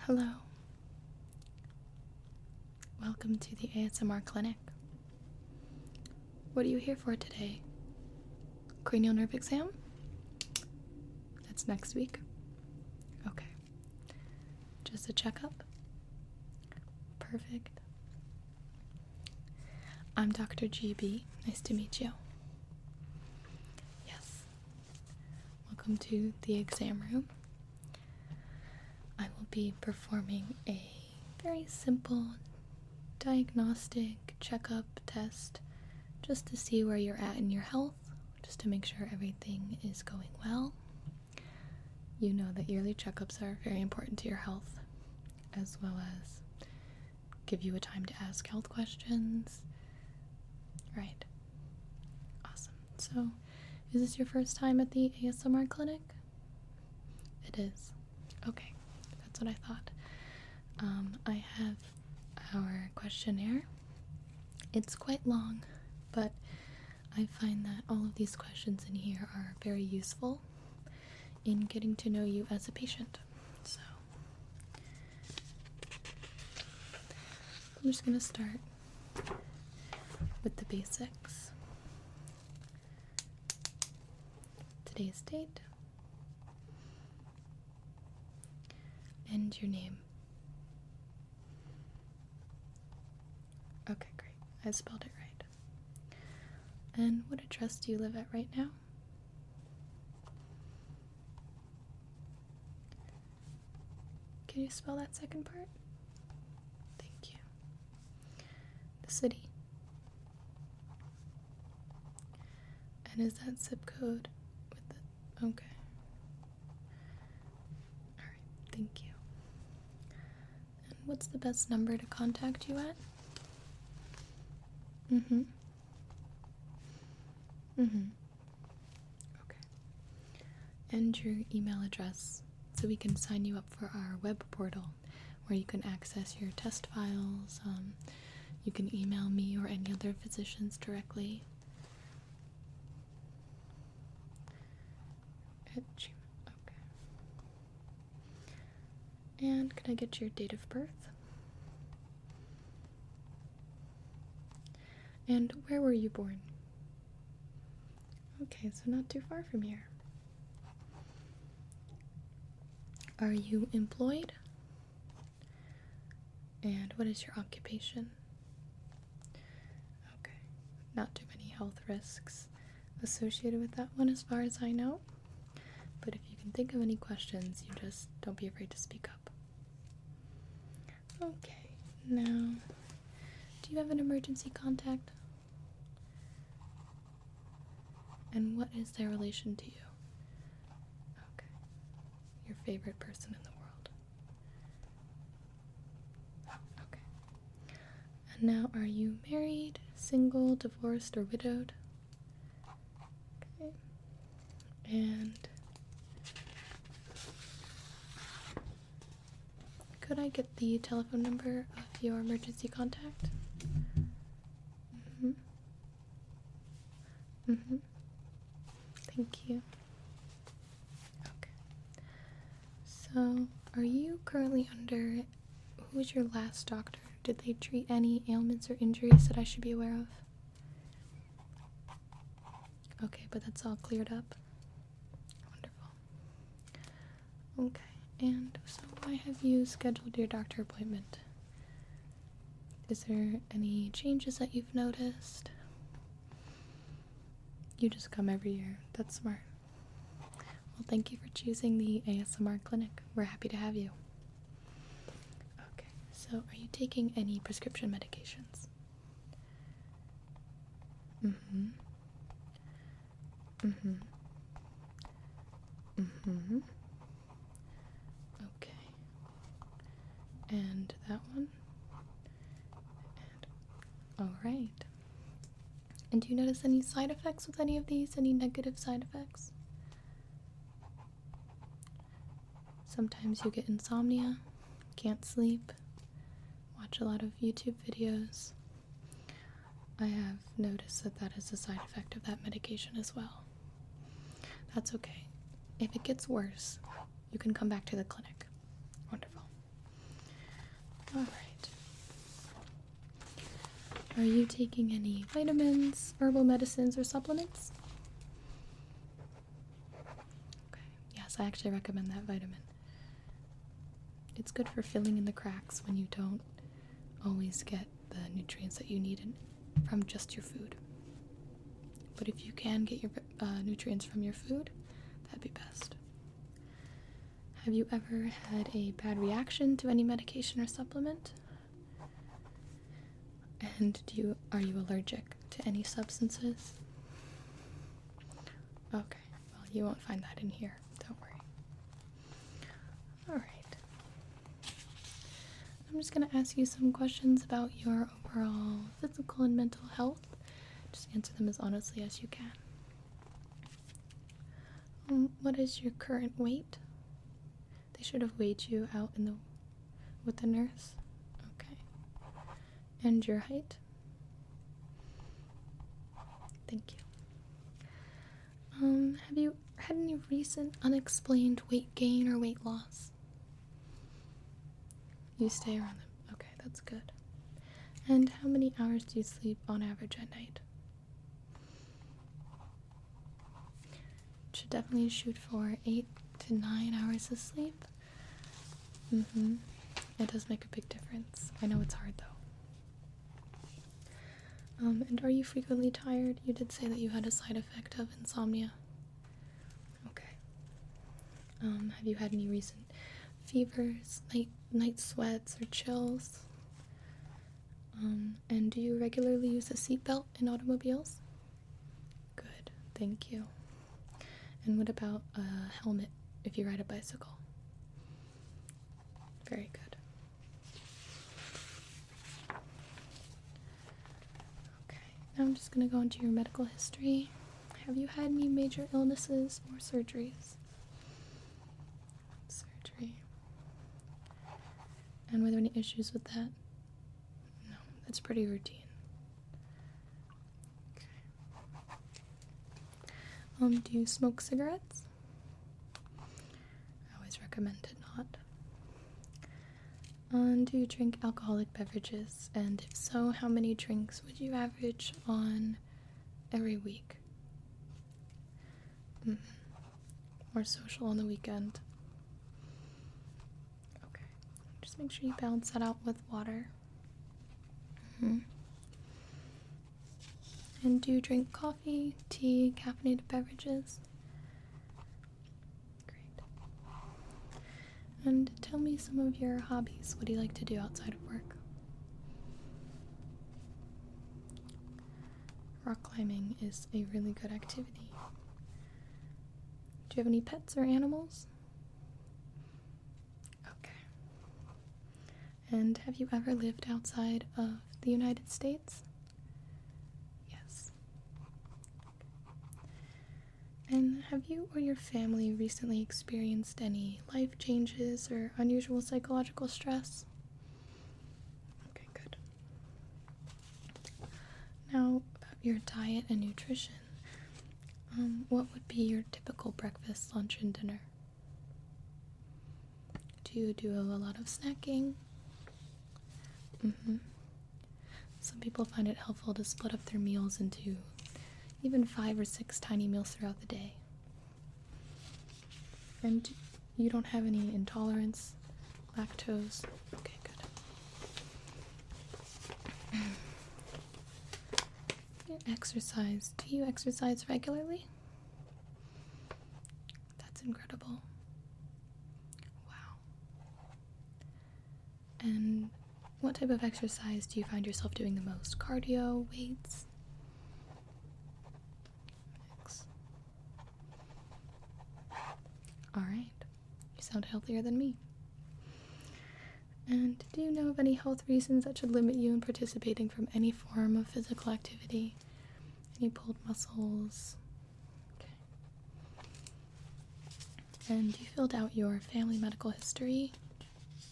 Hello. Welcome to the ASMR clinic. What are you here for today? Cranial nerve exam? That's next week. Okay. Just a checkup? Perfect. I'm Dr. Gibi. Nice to meet you. Yes. Welcome to the exam room. I will be performing a very simple diagnostic checkup test just to see where you're at in your health, just to make sure everything is going well. You know that yearly checkups are very important to your health, as well as give you a time to ask health questions. Right. Awesome. So, is this your first time at the ASMR clinic? It is. Okay. That's what I thought. I have our questionnaire. It's quite long, but I find that all of these questions in here are very useful in getting to know you as a patient. So, I'm just going to start with the basics. Today's date and your name. Okay, great. I spelled it right. And what address do you live at right now? Can you spell that second part? Thank you. The city. And is that zip code with the... Okay. Alright, thank you. And what's the best number to contact you at? Okay. And your email address, so we can sign you up for our web portal where you can access your test files. You can email me or any other physicians directly. At Gmail. Okay. And can I get your date of birth? And where were you born? Okay, so not too far from here. Are you employed? And what is your occupation? Okay, not too many health risks associated with that one as far as I know. But if you can think of any questions, you just don't be afraid to speak up. Okay, now, do you have an emergency contact? And what is their relation to you? Okay. Your favorite person in the world. Okay. And now, are you married, single, divorced, or widowed? Okay. And could I get the telephone number of your emergency contact? Thank you. Okay. So, are you currently under... Who was your last doctor? Did they treat any ailments or injuries that I should be aware of? Okay, but that's all cleared up? Wonderful. Okay, and so why have you scheduled your doctor appointment? Is there any changes that you've noticed? You just come every year. That's smart. Well, thank you for choosing the ASMR clinic. We're happy to have you. Okay, so are you taking any prescription medications? Okay. And that one? And alright. And do you notice any side effects with any of these? Any negative side effects? Sometimes you get insomnia, can't sleep, watch a lot of YouTube videos. I have noticed that that is a side effect of that medication as well. That's okay. If it gets worse, you can come back to the clinic. Wonderful. Alright. Are you taking any vitamins, herbal medicines, or supplements? Okay. Yes, I actually recommend that vitamin. It's good for filling in the cracks when you don't always get the nutrients that you need from just your food. But if you can get your nutrients from your food, that'd be best. Have you ever had a bad reaction to any medication or supplement? And are you allergic to any substances? Okay, well, you won't find that in here, don't worry. Alright. I'm just going to ask you some questions about your overall physical and mental health. Just answer them as honestly as you can. What is your current weight? They should have weighed you out with the nurse. Okay. And your height? Thank you. Have you had any recent unexplained weight gain or weight loss? You stay around them. Okay, that's good. And how many hours do you sleep on average at night? Should definitely shoot for 8 to 9 hours of sleep. It does make a big difference. I know it's hard though. And are you frequently tired? You did say that you had a side effect of insomnia. Okay. Have you had any recent fevers, night sweats, or chills? And do you regularly use a seatbelt in automobiles? Good, thank you. And what about a helmet if you ride a bicycle? Very good. Okay, now I'm just going to go into your medical history. Have you had any major illnesses or surgeries? Surgery. And were there any issues with that? No, that's pretty routine. Okay. Do you smoke cigarettes? I always recommend it not. Do you drink alcoholic beverages? And if so, how many drinks would you average on every week? Or social on the weekend? Okay. Just make sure you balance that out with water. And do you drink coffee, tea, caffeinated beverages? Great. And tell me some of your hobbies. What do you like to do outside of work? Rock climbing is a really good activity. Do you have any pets or animals? Okay. And have you ever lived outside of the United States? Yes. And have you or your family recently experienced any life changes or unusual psychological stress? Okay, good. Now, about your diet and nutrition, what would be your typical breakfast, lunch, and dinner? Do you do a lot of snacking? Some people find it helpful to split up their meals into even 5 or 6 tiny meals throughout the day. And you don't have any intolerance, lactose? Okay, good. Exercise. Do you exercise regularly? That's incredible. Wow. And what type of exercise do you find yourself doing the most? Cardio, weights? Mix. Alright. You sound healthier than me. And do you know of any health reasons that should limit you in participating from any form of physical activity? Any pulled muscles? Okay. And you filled out your family medical history?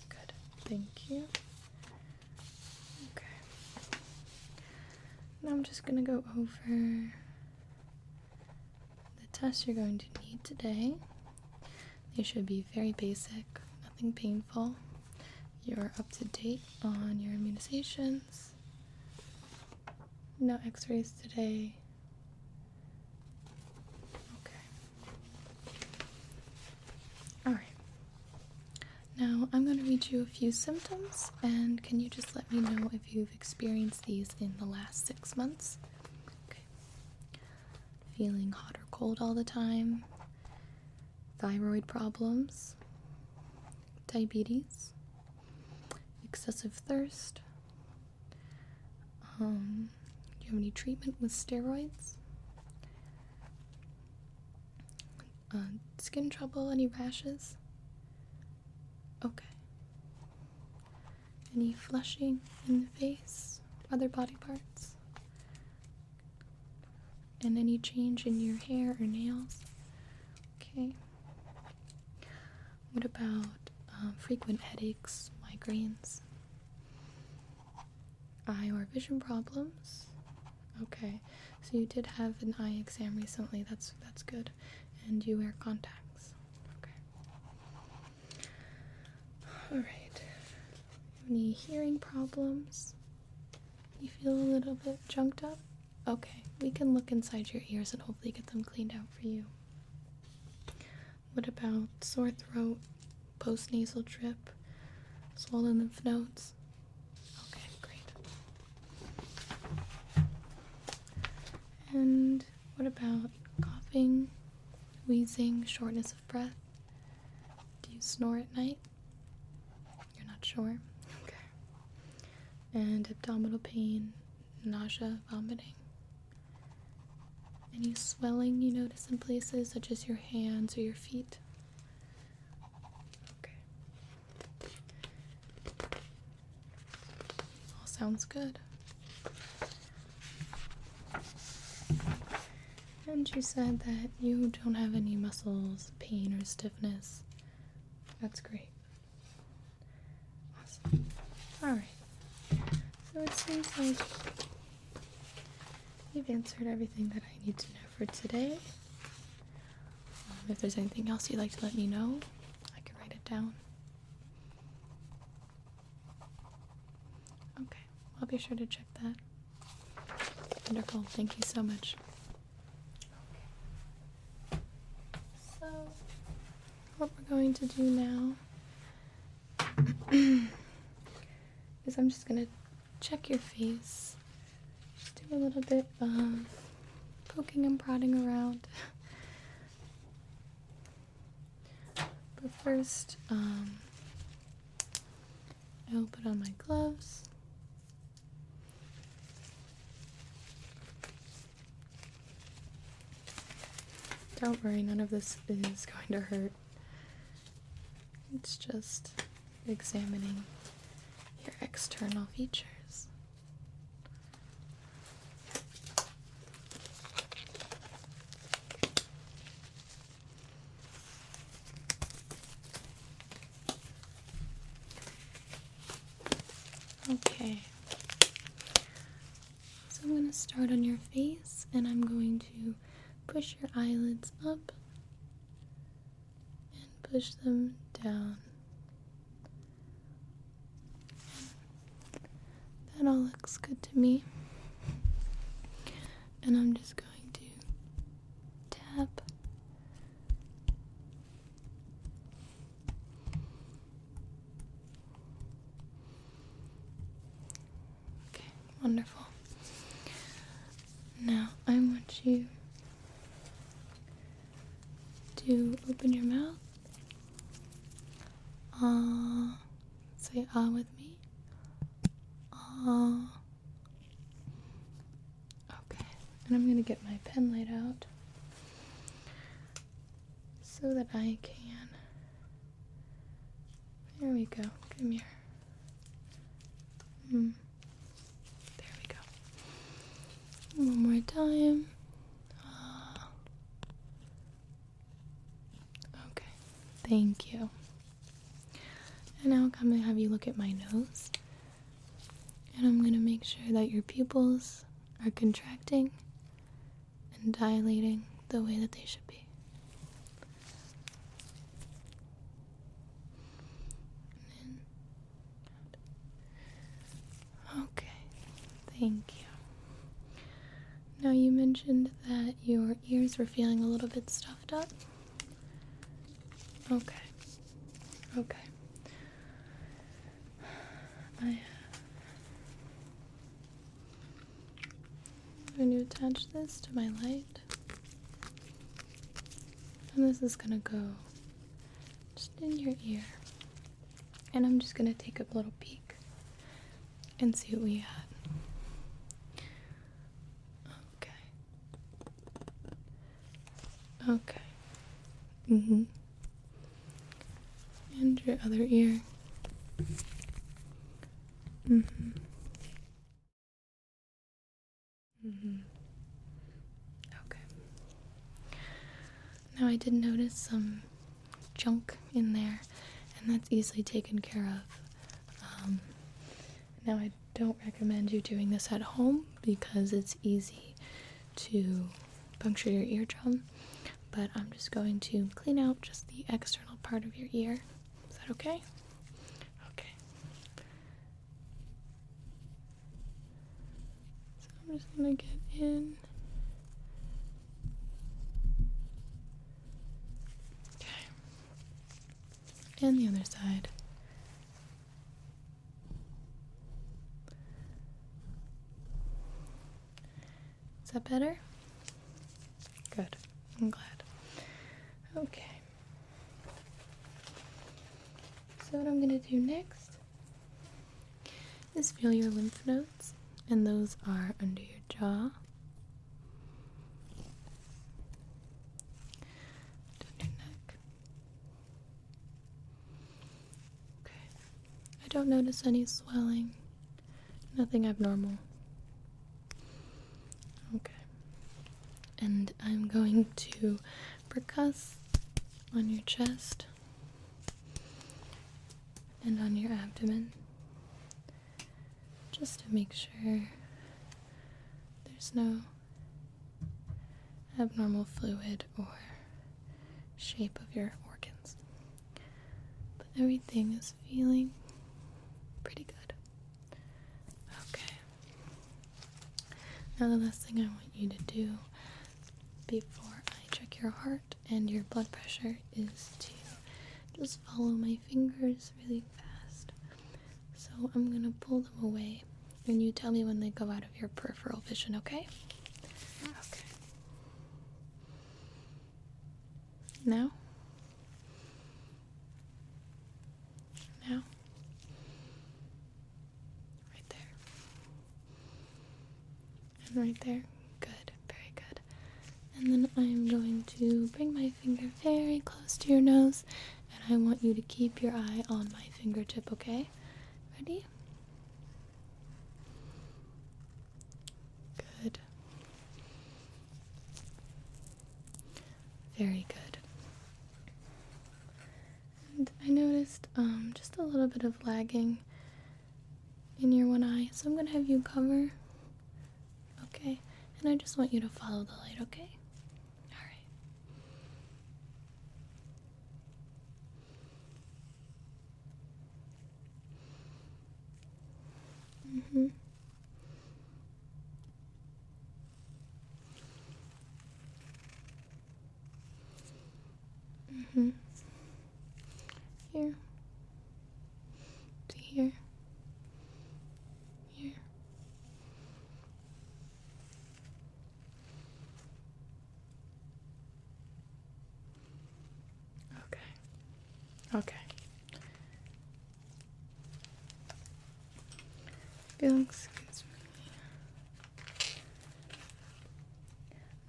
Good. Thank you. Okay. Now I'm just going to go over the tests you're going to need today. They should be very basic, nothing painful. you're up to date on your immunizations. No x-rays today. Okay. Alright. Now I'm going to read you a few symptoms, and can you just let me know if you've experienced these in the last 6 months? Okay. Feeling hot or cold all the time, thyroid problems, diabetes, excessive thirst, do you have any treatment with steroids, skin trouble, any rashes? Okay. Any flushing in the face, other body parts? And any change in your hair or nails? Okay. What about frequent headaches, migraines, eye or vision problems? Okay, so you did have an eye exam recently. That's good. And you wear contacts. Okay. All right. Any hearing problems? You feel a little bit junked up? Okay, we can look inside your ears and hopefully get them cleaned out for you. What about sore throat, post-nasal drip, swollen lymph nodes? Okay, great. And what about coughing, wheezing, shortness of breath? Do you snore at night? You're not sure? Okay. And abdominal pain, nausea, vomiting? Any swelling you notice in places such as your hands or your feet? Okay. All sounds good. And you said that you don't have any muscles, pain, or stiffness. That's great. Awesome. Alright. So it seems like you've answered everything that I need to know for today. If there's anything else you'd like to let me know, I can write it down. Okay, I'll be sure to check that. Wonderful, thank you so much. So, what we're going to do now is I'm just going to check your face. Just do a little bit of poking and prodding around. But first, I'll put on my gloves. Don't worry, none of this is going to hurt. It's just examining your external features. Okay, so I'm going to start on your face, and I'm going to push your eyelids up and push them down. That all looks good to me. And I'm just going to tap. Okay, wonderful. Now I want you to open your mouth. Say with me. Okay, and I'm going to get my pen light out so that I can. There we go. Come here. There we go. One more time. Okay, thank you. And now I'm going to have you look at my nose. And I'm going to make sure that your pupils are contracting and dilating the way that they should be. Thank you. Now you mentioned that your ears were feeling a little bit stuffed up. Okay. Okay. I'm going to attach this to my light. And this is going to go just in your ear. And I'm just going to take a little peek and see what we got. Okay. Okay. And your other ear. Okay. Now I did notice some junk in there, and that's easily taken care of. Now I don't recommend you doing this at home because it's easy to puncture your eardrum, but I'm just going to clean out just the external part of your ear. Is that okay? Okay. So I'm just gonna get in. Okay. And the other side. Is that better? Good. I'm glad. Okay. So what I'm going to do next is feel your lymph nodes, and those are under your jaw, down your neck. Okay. I don't notice any swelling, nothing abnormal. Okay. And I'm going to percuss on your chest and on your abdomen, just to make sure there's no abnormal fluid or shape of your organs. But everything is feeling pretty good. Okay. Now the last thing I want you to do before I check your heart and your blood pressure is to just follow my fingers really fast. So I'm going to pull them away, and you tell me when they go out of your peripheral vision, okay? Okay. Now? Now? Right there. And right there. Good. Very good. And then I'm going to bring my finger very close to your nose, and I want you to keep your eye on my fingertip, okay? Ready? Good. Very good. And I noticed just a little bit of lagging in your one eye, so I'm going to have you cover. Okay? And I just want you to follow the light, okay? Alright. Here. To here. Here. Okay. Okay. Excuse me.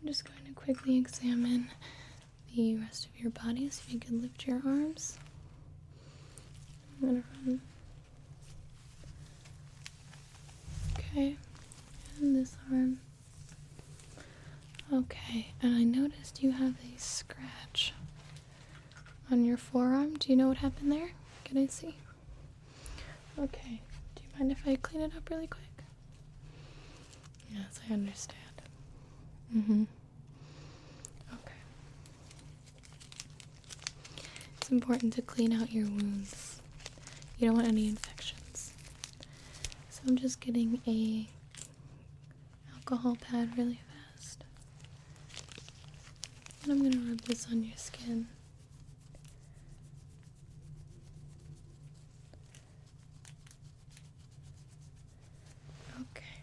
I'm just going to quickly examine the rest of your body, so if you can lift your arms. I'm gonna run. Okay, and this arm. Okay, and I noticed you have a scratch on your forearm. Do you know what happened there? Can I see? Okay, do you mind if I clean it up really quick? Yes, I understand. Okay. It's important to clean out your wounds. You don't want any infections. So I'm just getting a alcohol pad really fast. And I'm going to rub this on your skin. Okay.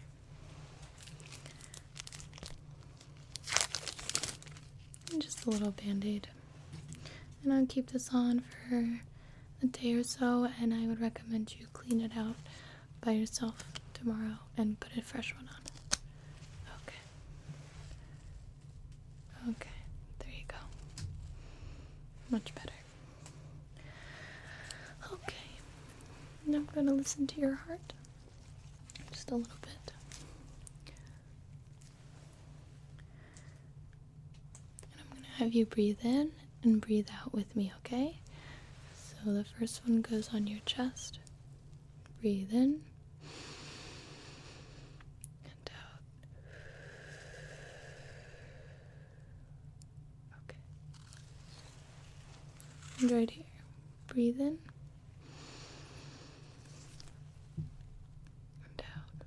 And just a little band-aid. And I'll keep this on for a day or so, and I would recommend you clean it out by yourself tomorrow and put a fresh one on. Okay. Okay, there you go. Much better. Okay. Now I'm going to listen to your heart. Just a little bit. And I'm going to have you breathe in and breathe out with me, okay? So the first one goes on your chest. Breathe in and out. Okay. And right here. Breathe in and out.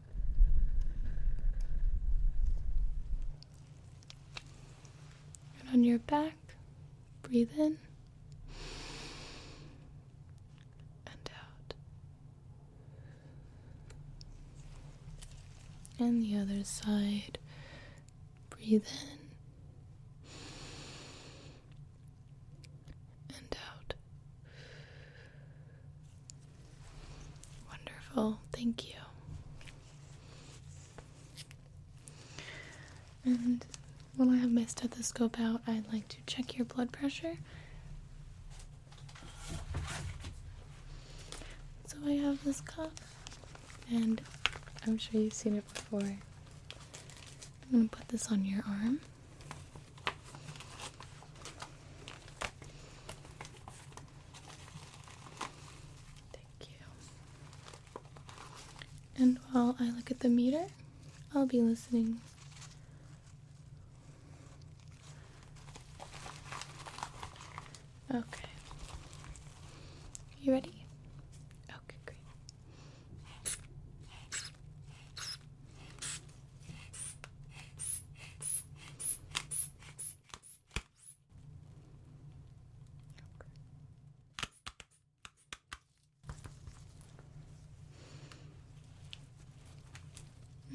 And on your back, breathe in and out. And the other side, breathe in and out. Wonderful, thank you. And while I have my stethoscope out, I'd like to check your blood pressure. So I have this cuff, and I'm sure you've seen it before. I'm going to put this on your arm. Thank you. And while I look at the meter, I'll be listening. Okay. You ready? Okay, great.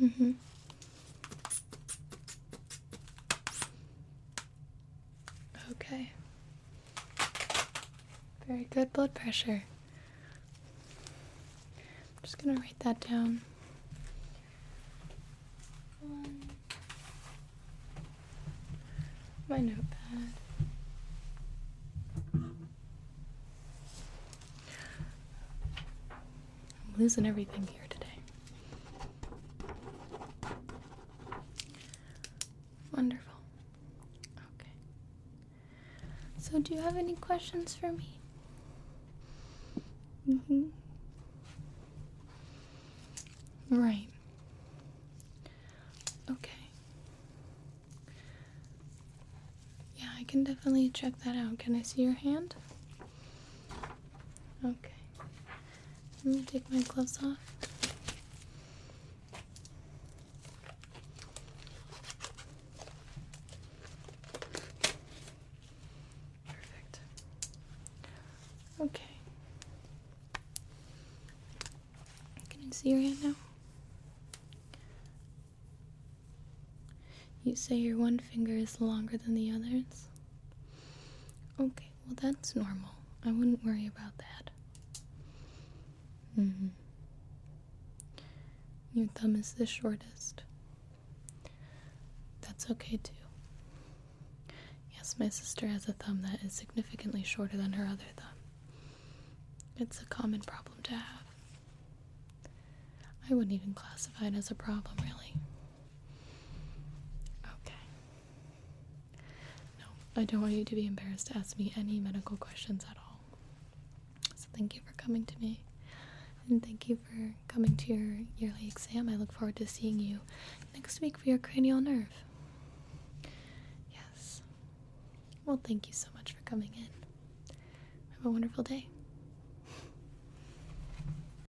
Mm-hmm. Okay. Very good blood pressure. I'm just gonna write that down. My notepad. I'm losing everything here today. Wonderful. Okay. So do you have any questions for me? Mm-hmm. Right. Okay. Yeah, I can definitely check that out. Can I see your hand? Okay. Let me take my gloves off. Perfect. Okay. Can you see your hand now? You say your one finger is longer than the others? Okay, well that's normal. I wouldn't worry about that. Mm-hmm. Your thumb is the shortest. That's okay too. Yes, my sister has a thumb that is significantly shorter than her other thumb. It's a common problem to have. I wouldn't even classify it as a problem, really. Okay. No, I don't want you to be embarrassed to ask me any medical questions at all. So thank you for coming to me. And thank you for coming to your yearly exam. I look forward to seeing you next week for your cranial nerve. Yes. Well, thank you so much for coming in. Have a wonderful day.